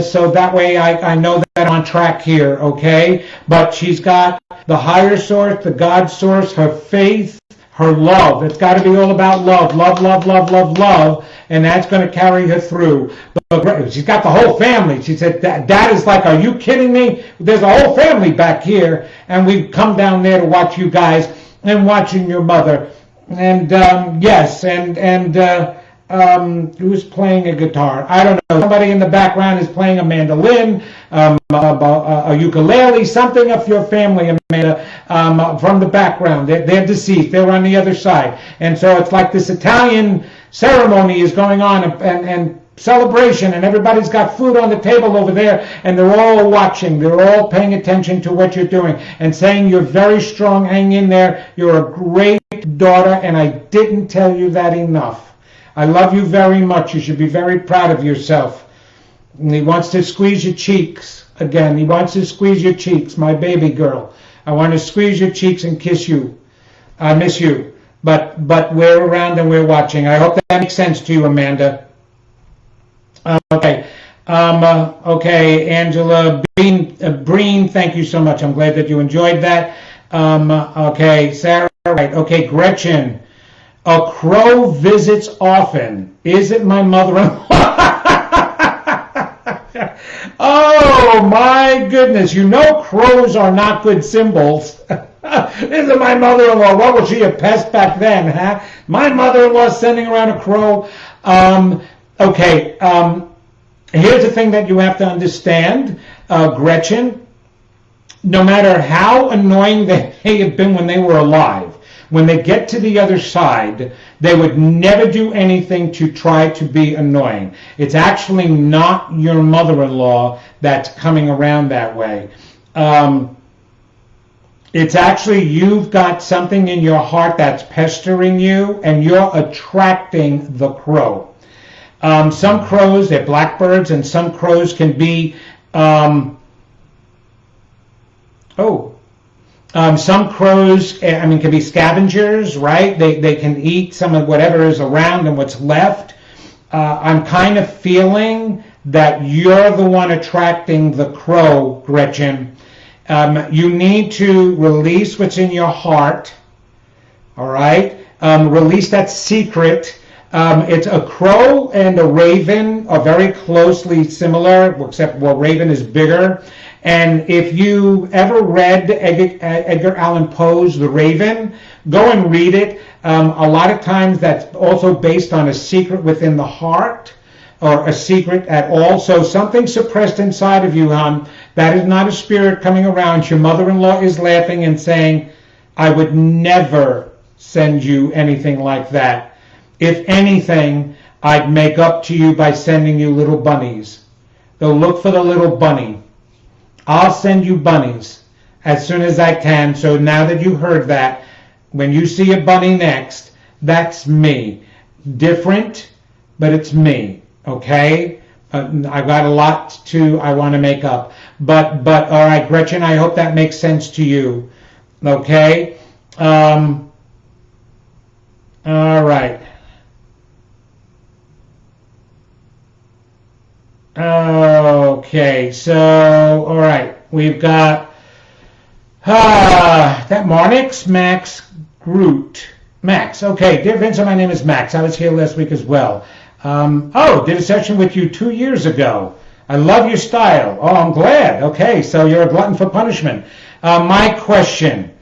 So that way I know that I'm on track here, okay? But she's got the higher source, the God source, her faith, her love. It's got to be all about love, love, love, love, love, love, and that's going to carry her through. But she's got the whole family. She said, Dad is like, are you kidding me? There's a whole family back here, and we've come down there to watch you guys and watching your mother. And yes, who's playing a guitar? I don't know. Somebody in the background is playing a mandolin, a ukulele, something of your family, Amanda, from the background. They're deceased. They're on the other side. And so it's like this Italian ceremony is going on and celebration, and everybody's got food on the table over there, and they're all watching. They're all paying attention to what you're doing and saying you're very strong, hang in there. You're a great daughter, and I didn't tell you that enough. I love you very much. You should be very proud of yourself. And he wants to squeeze your cheeks. Again, he wants to squeeze your cheeks, my baby girl. I want to squeeze your cheeks and kiss you. I miss you. But we're around and we're watching. I hope that makes sense to you, Amanda. Okay. Okay, Angela Breen, thank you so much. I'm glad that you enjoyed that. Okay, Sarah, right. Okay, Gretchen. A crow visits often. Is it my mother-in-law? Oh, my goodness. You know crows are not good symbols. Is it my mother-in-law? What was she, a pest back then, huh? My mother-in-law sending around a crow. Okay, here's the thing that you have to understand, Gretchen. No matter how annoying they may have been when they were alive, when they get to the other side, they would never do anything to try to be annoying. It's actually not your mother-in-law that's coming around that way. It's actually you've got something in your heart that's pestering you, and you're attracting the crow. Some crows, they're blackbirds, and some crows can be, some crows, can be scavengers, right? They can eat some of whatever is around and what's left. I'm kind of feeling that you're the one attracting the crow, Gretchen. You need to release what's in your heart, all right? Release that secret. It's a crow and a raven are very closely similar, except raven is bigger. And if you ever read Edgar Allan Poe's The Raven, go and read it. A lot of times that's also based on a secret within the heart, or a secret at all. So something suppressed inside of you, hon, that is not a spirit coming around. Your mother-in-law is laughing and saying, I would never send you anything like that. If anything, I'd make up to you by sending you little bunnies. Go look for the little bunny. I'll send you bunnies as soon as I can. So now that you heard that, when you see a bunny next, that's me. Different, but it's me. Okay? I've got a lot I want to make up. But all right, Gretchen, I hope that makes sense to you. Okay? All right. Okay, so, all right, we've got that Marnix, Max, Groot. Max, okay, dear Vincent, my name is Max. I was here last week as well. Did a session with you 2 years ago. I love your style. Oh, I'm glad. Okay, so you're a glutton for punishment. My question,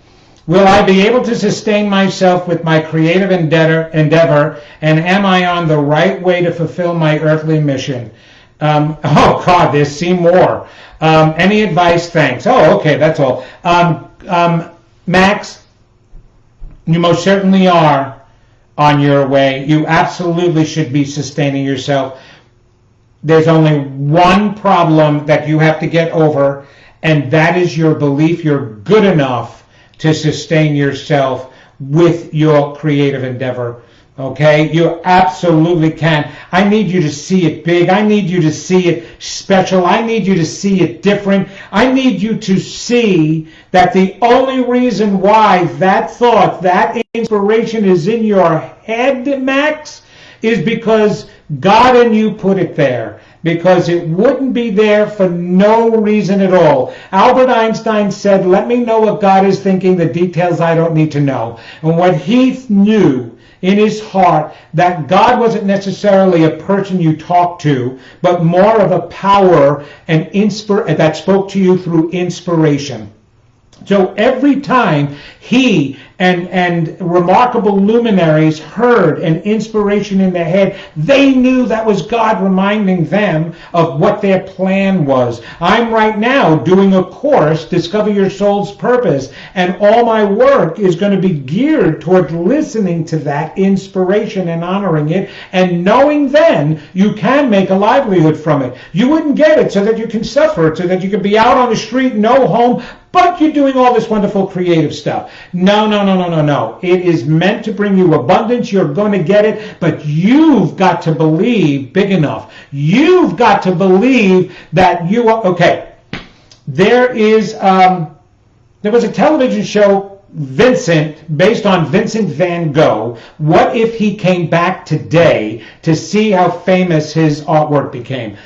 will I be able to sustain myself with my creative endeavor, and am I on the right way to fulfill my earthly mission? God, there's see more. Any advice? Thanks. Oh, okay, that's all. Max, you most certainly are on your way. You absolutely should be sustaining yourself. There's only one problem that you have to get over, and that is your belief you're good enough to sustain yourself with your creative endeavor. Okay, you absolutely can. I need you to see it big. I need you to see it special. I need you to see it different. I need you to see that the only reason why that thought, that inspiration is in your head, Max, is because God and you put it there. Because it wouldn't be there for no reason at all. Albert Einstein said, let me know what God is thinking, the details I don't need to know. And what he knew in his heart, that God wasn't necessarily a person you talk to, but more of a power and that spoke to you through inspiration. So every time he and remarkable luminaries heard an inspiration in their head, they knew that was God reminding them of what their plan was. I'm right now doing a course, Discover Your Soul's Purpose, and all my work is going to be geared toward listening to that inspiration and honoring it, and knowing then you can make a livelihood from it. You wouldn't get it so that you can suffer it, so that you can be out on the street, no home, but you're doing all this wonderful creative stuff. No. It is meant to bring you abundance. You're going to get it, but you've got to believe big enough. You've got to believe that you are, okay. There was a television show, Vincent, based on Vincent van Gogh. What if he came back today to see how famous his artwork became?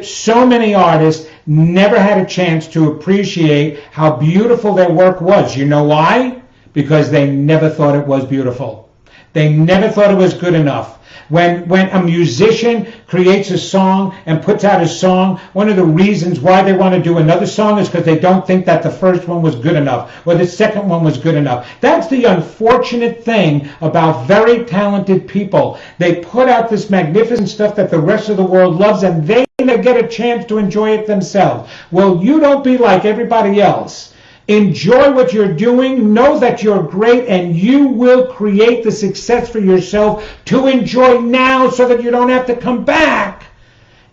So many artists never had a chance to appreciate how beautiful their work was. You know why? Because they never thought it was beautiful. They never thought it was good enough. When a musician creates a song and puts out a song, one of the reasons why they want to do another song is because they don't think that the first one was good enough or the second one was good enough. That's the unfortunate thing about very talented people. They put out this magnificent stuff that the rest of the world loves, and they never get a chance to enjoy it themselves. Well, you don't be like everybody else. Enjoy what you're doing. Know that you're great, and you will create the success for yourself to enjoy now so that you don't have to come back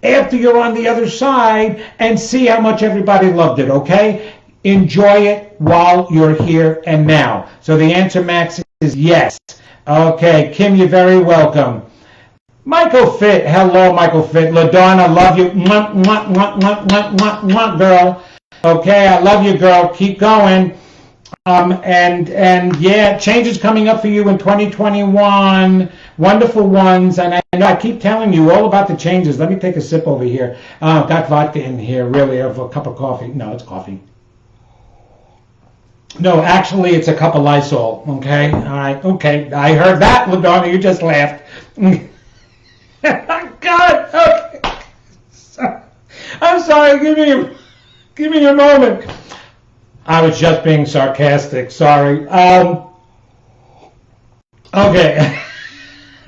after you're on the other side and see how much everybody loved it, okay? Enjoy it while you're here and now. So the answer, Max, is yes. Okay, Kim, you're very welcome. Michael Fitt, hello, Michael Fitt. LaDonna, love you. Mwah, mwah, mwah, mwah, mwah, mwah, mwah, girl. Okay, I love you, girl. Keep going. And yeah, changes coming up for you in 2021. Wonderful ones. And I know I keep telling you all about the changes. Let me take a sip over here. Got vodka in here, really, of a cup of coffee. No, it's coffee. No, actually, it's a cup of Lysol. Okay, all right. Okay, I heard that, LaDonna. You just laughed. God. Okay. I'm sorry. Give me a moment. I was just being sarcastic. Sorry. Okay.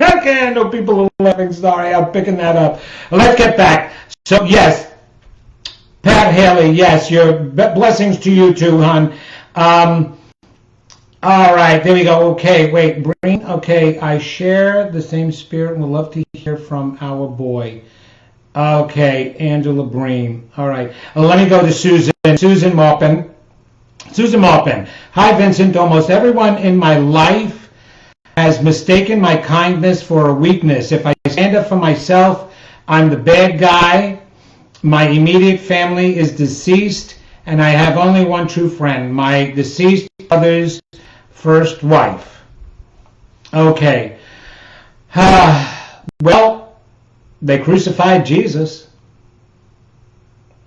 Okay, I know people are laughing. Sorry, I'm picking that up. Let's get back. So, yes, Pat Haley, yes, your blessings to you too, hon. All right, there we go. Okay, wait, Breen. Okay, I share the same spirit and would love to hear from our boy. Okay, Angela Breen. All right. Let me go to Susan. Susan Maupin. Susan Maupin. Hi, Vincent. Almost everyone in my life has mistaken my kindness for a weakness. If I stand up for myself, I'm the bad guy. My immediate family is deceased, and I have only one true friend, my deceased brother's first wife. Okay. Well, they crucified Jesus.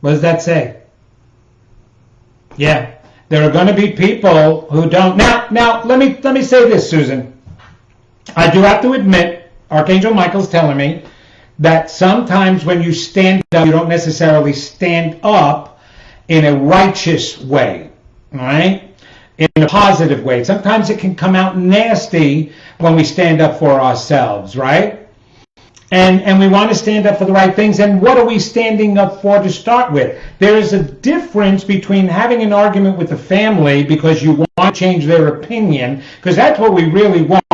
What does that say? Yeah, there are going to be people who don't. Now, let me say this, Susan. I do have to admit, Archangel Michael's telling me that sometimes when you stand up, you don't necessarily stand up in a righteous way, all right? In a positive way. Sometimes it can come out nasty when we stand up for ourselves, right? And we want to stand up for the right things. And what are we standing up for to start with? There is a difference between having an argument with the family because you want to change their opinion, because that's what we really want.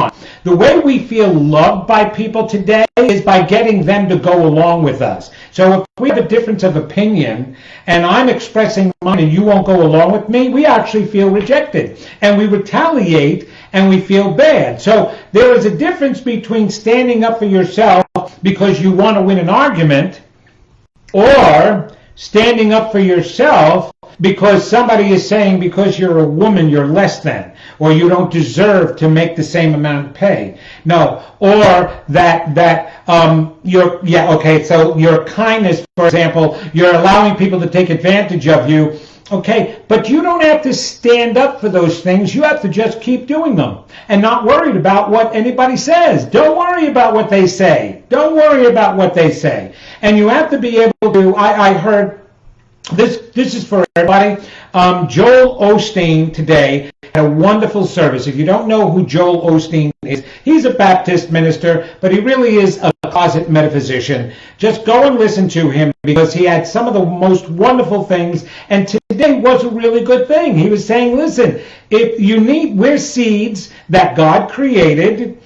The way we feel loved by people today is by getting them to go along with us. So if we have a difference of opinion and I'm expressing mine and you won't go along with me, we actually feel rejected. And we retaliate and we feel bad. So there is a difference between standing up for yourself because you want to win an argument, or standing up for yourself because somebody is saying because you're a woman you're less than, or you don't deserve to make the same amount of pay. No, or so your kindness, for example, you're allowing people to take advantage of you. Okay, but you don't have to stand up for those things. You have to just keep doing them and not worried about what anybody says. Don't worry about what they say. Don't worry about what they say. And you have to be able to, I heard, this is for everybody. Joel Osteen today had a wonderful service. If you don't know who Joel Osteen is, he's a Baptist minister, but he really is a closet metaphysician. Just go and listen to him because he had some of the most wonderful things, and today was a really good thing. He was saying, listen, we're seeds that God created,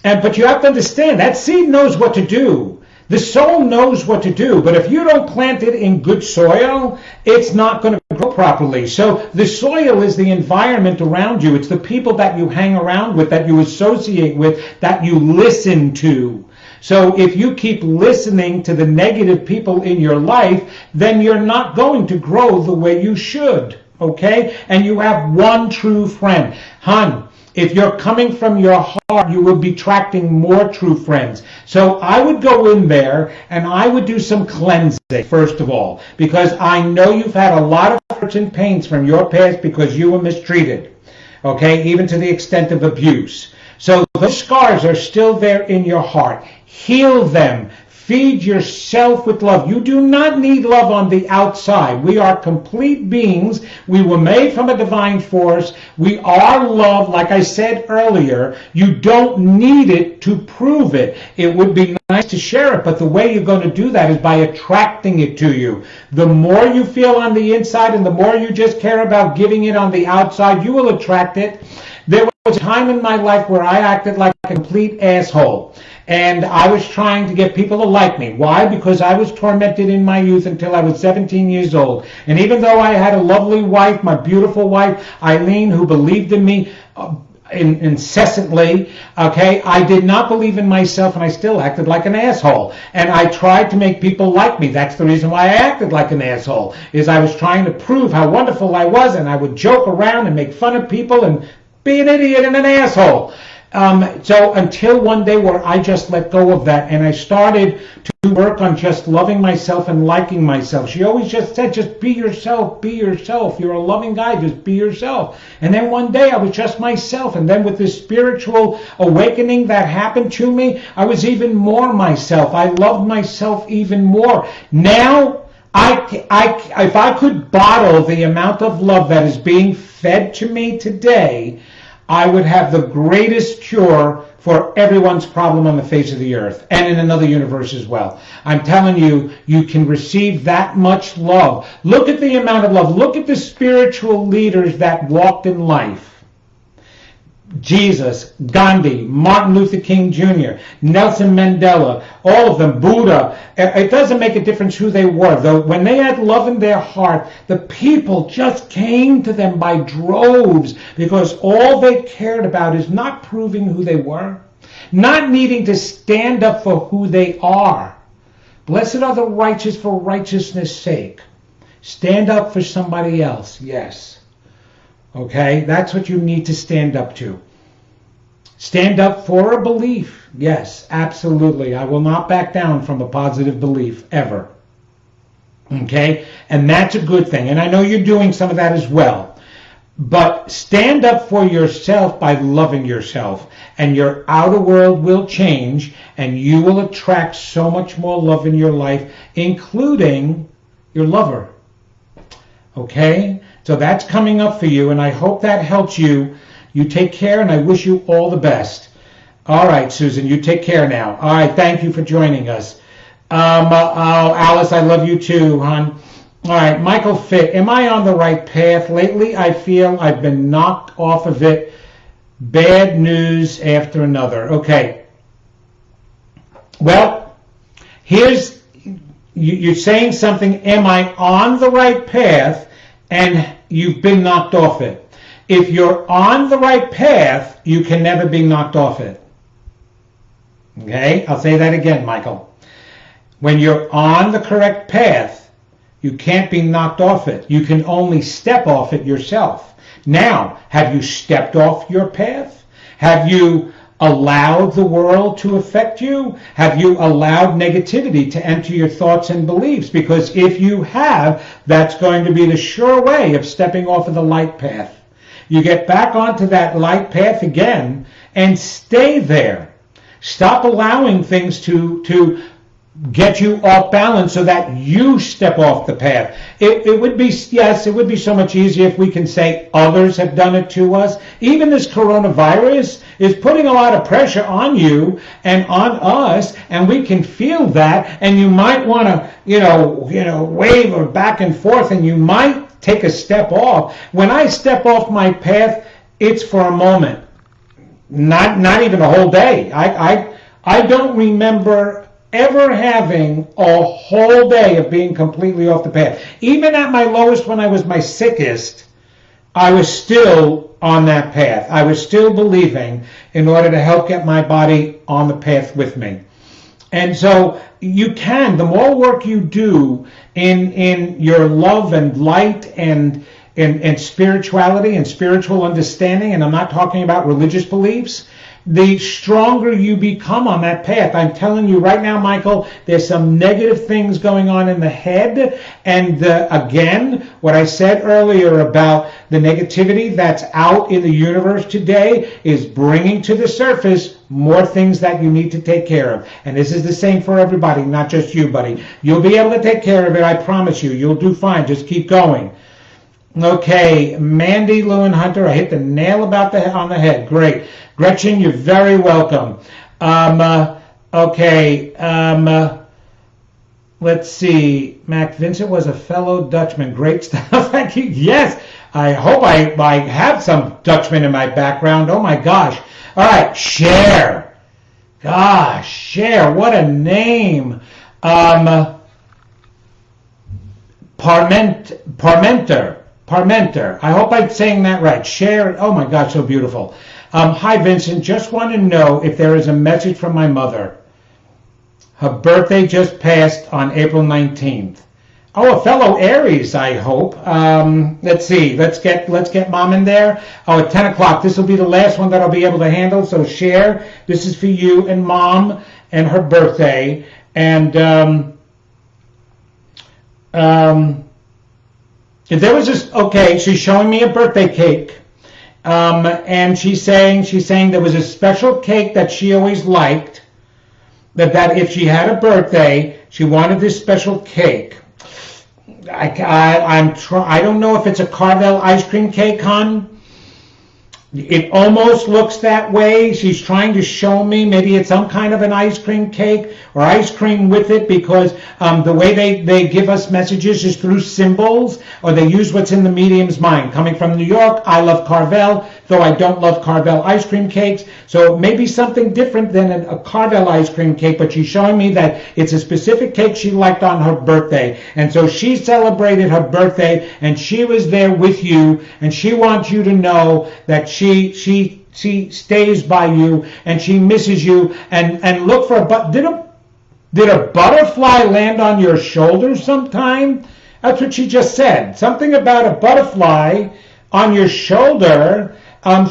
but you have to understand that seed knows what to do. The soul knows what to do, but if you don't plant it in good soil, it's not going to grow properly. So the soil is the environment around you. It's the people that you hang around with, that you associate with, that you listen to. So if you keep listening to the negative people in your life, then you're not going to grow the way you should, okay? And you have one true friend. Hon, if you're coming from your heart, you will be attracting more true friends. So I would go in there and I would do some cleansing, first of all, because I know you've had a lot of hurts and pains from your past because you were mistreated, okay, even to the extent of abuse. So those scars are still there in your heart. Heal them. Feed yourself with love. You do not need love on the outside. We are complete beings. We were made from a divine force. We are love, like I said earlier. You don't need it to prove it. It would be nice to share it, but the way you're going to do that is by attracting it to you. The more you feel on the inside and the more you just care about giving it on the outside, you will attract it. There was a time in my life where I acted like a complete asshole. And I was trying to get people to like me. Why? Because I was tormented in my youth until I was 17 years old. And even though I had a lovely wife, my beautiful wife, Eileen, who believed in me incessantly, okay, I did not believe in myself, and I still acted like an asshole. And I tried to make people like me. That's the reason why I acted like an asshole, is I was trying to prove how wonderful I was, and I would joke around and make fun of people and be an idiot and an asshole. So until one day where I just let go of that and I started to work on just loving myself and liking myself. She always just said, just be yourself, be yourself. You're a loving guy, just be yourself. And then one day I was just myself. And then with this spiritual awakening that happened to me, I was even more myself. I loved myself even more. Now, if I could bottle the amount of love that is being fed to me today, I would have the greatest cure for everyone's problem on the face of the earth and in another universe as well. I'm telling you, you can receive that much love. Look at the amount of love. Look at the spiritual leaders that walked in life. Jesus, Gandhi, Martin Luther King Jr., Nelson Mandela, all of them, Buddha. It doesn't make a difference who they were. Though when they had love in their heart, the people just came to them by droves because all they cared about is not proving who they were, not needing to stand up for who they are. Blessed are the righteous for righteousness' sake. Stand up for somebody else, yes. Okay, that's what you need to stand up to. Stand up for a belief. Yes, absolutely. I will not back down from a positive belief, ever. Okay, and that's a good thing. And I know you're doing some of that as well. But stand up for yourself by loving yourself. And your outer world will change. And you will attract so much more love in your life, including your lover. Okay? So that's coming up for you, and I hope that helps you. You take care, and I wish you all the best. All right, Susan, you take care now. All right, thank you for joining us. Alice, I love you too, hon. All right, Michael Fitt, am I on the right path? Lately, I feel I've been knocked off of it. Bad news after another. Okay. Well, here's, you're saying something, am I on the right path? And you've been knocked off it. If you're on the right path, you can never be knocked off it. Okay? I'll say that again, Michael. When you're on the correct path, you can't be knocked off it. You can only step off it yourself. Now, have you stepped off your path? Have you allowed the world to affect you? Have you allowed negativity to enter your thoughts and beliefs? Because if you have, that's going to be the sure way of stepping off of the light path. You get back onto that light path again and stay there. Stop allowing things to get you off balance so that you step off the path. It would be, yes, it would be so much easier if we can say others have done it to us. Even this coronavirus is putting a lot of pressure on you and on us, and we can feel that, and you might want to, waver back and forth, and you might take a step off. When I step off my path, it's for a moment, not even a whole day. I don't remember ever having a whole day of being completely off the path. Even at my lowest, when I was my sickest, I was still on that path. I was still believing in order to help get my body on the path with me. And so you can, the more work you do in your love and light and spirituality and spiritual understanding, and I'm not talking about religious beliefs, the stronger you become on that path. I'm telling you right now, Michael, there's some negative things going on in the head. And again, what I said earlier about the negativity that's out in the universe today is bringing to the surface more things that you need to take care of. And this is the same for everybody, not just you, buddy. You'll be able to take care of it, I promise you. You'll do fine. Just keep going. Okay, Mandy Lewin Hunter, I hit the nail on the head. Great. Gretchen, you're very welcome. Let's see. Mac Vincent was a fellow Dutchman. Great stuff. Thank you. Yes, I hope I have some Dutchman in my background. Oh my gosh. All right, Cher. Gosh, Cher, what a name. Parmenter. I hope I'm saying that right. Cher. Oh my gosh, so beautiful. Hi, Vincent. Just want to know if there is a message from my mother. Her birthday just passed on April 19th. Oh, a fellow Aries, I hope. Let's see. Let's get Mom in there. Oh, at 10 o'clock. This will be the last one that I'll be able to handle. So Cher, this is for you and Mom and her birthday. And if there was this, okay, she's showing me a birthday cake. And she's saying there was a special cake that she always liked, that if she had a birthday, she wanted this special cake. I don't know if it's a Carvel ice cream cake, hon. It almost looks that way. She's trying to show me maybe it's some kind of an ice cream cake or ice cream with it, because the way they give us messages is through symbols, or they use what's in the medium's mind. Coming from New York, I love Carvel, though I don't love Carvel ice cream cakes. So maybe something different than a Carvel ice cream cake, but she's showing me that it's a specific cake she liked on her birthday. And so she celebrated her birthday, and she was there with you, and she wants you to know that she stays by you, and she misses you. And look for did a butterfly land on your shoulder sometime? That's what she just said. Something about a butterfly on your shoulder.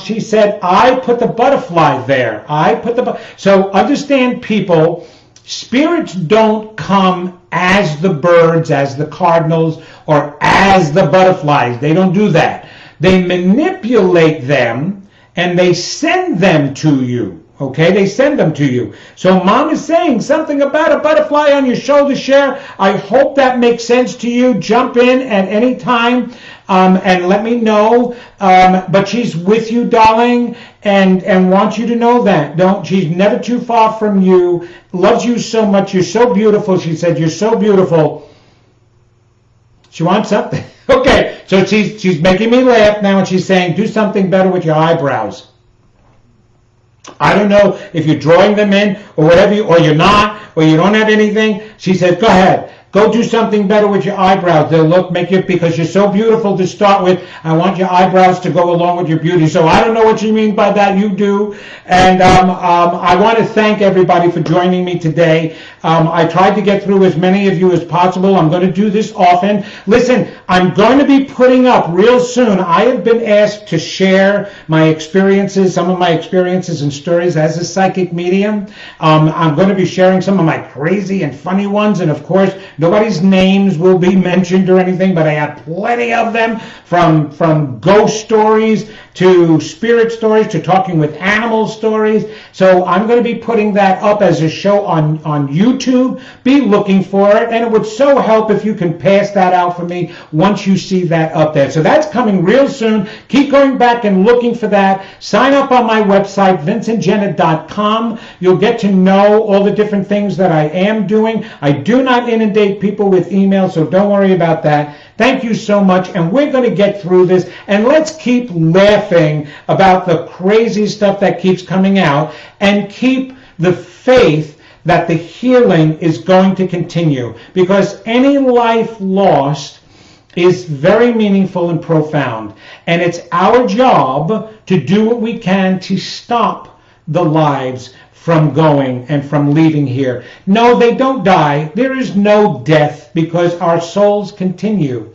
She said, I put the butterfly there. So understand, people, spirits don't come as the birds, as the cardinals, or as the butterflies. They don't do that. They manipulate them, and they send them to you. Okay, they send them to you. So Mom is saying something about a butterfly on your shoulder, Cher. I hope that makes sense to you. Jump in at any time and let me know. But she's with you, darling, and wants you to know that. She's never too far from you. Loves you so much. You're so beautiful. She said, you're so beautiful. She wants something. Okay, so she's making me laugh now, and she's saying, do something better with your eyebrows. I don't know if you're drawing them in or whatever, or you're not, or you don't have anything. She says, go ahead. Go do something better with your eyebrows. They'll because you're so beautiful to start with. I want your eyebrows to go along with your beauty. So I don't know what you mean by that. You do. And I want to thank everybody for joining me today. I tried to get through as many of you as possible. I'm going to do this often. Listen, I'm going to be putting up real soon. I have been asked to share my experiences, some of my experiences and stories as a psychic medium. I'm going to be sharing some of my crazy and funny ones. And of course, nobody's names will be mentioned or anything, but I have plenty of them, from ghost stories to spirit stories to talking with animal stories. So I'm going to be putting that up as a show on YouTube. Be looking for it, and it would so help if you can pass that out for me once you see that up there. So that's coming real soon. Keep going back and looking for that. Sign up on my website, vincentgenna.com. You'll get to know all the different things that I am doing. I do not inundate people with emails, so don't worry about that. Thank you so much, and we're going to get through this, and let's keep laughing about the crazy stuff that keeps coming out, and keep the faith that the healing is going to continue, because any life lost is very meaningful and profound, and it's our job to do what we can to stop the lives from going and from leaving here. No, they don't die. There is no death, because our souls continue.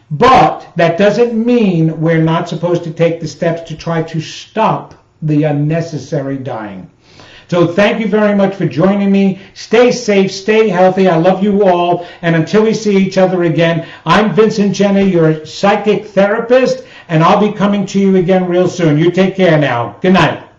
But that doesn't mean we're not supposed to take the steps to try to stop the unnecessary dying. So thank you very much for joining me. Stay safe, stay healthy. I love you all. And until we see each other again, I'm Vincent Jenner, your psychic therapist, and I'll be coming to you again real soon. You take care now. Good night.